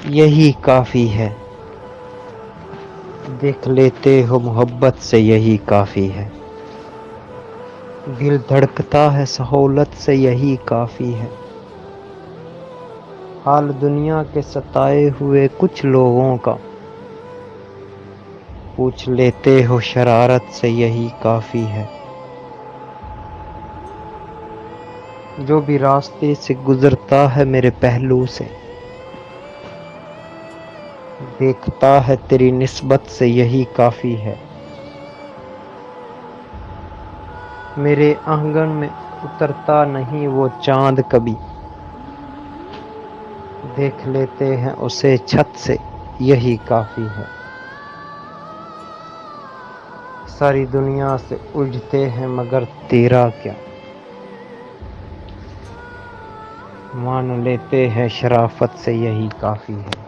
یہی کافی ہے، دیکھ لیتے ہو محبت سے یہی کافی ہے، دل دھڑکتا ہے سہولت سے یہی کافی ہے، حال دنیا کے ستائے ہوئے کچھ لوگوں کا پوچھ لیتے ہو شرارت سے یہی کافی ہے، جو بھی راستے سے گزرتا ہے میرے پہلو سے دیکھتا ہے تیری نسبت سے یہی کافی ہے، میرے آنگن میں اترتا نہیں وہ چاند کبھی دیکھ لیتے ہیں اسے چھت سے یہی کافی ہے، ساری دنیا سے الجھتے ہیں مگر تیرا کیا، مان لیتے ہیں شرافت سے یہی کافی ہے۔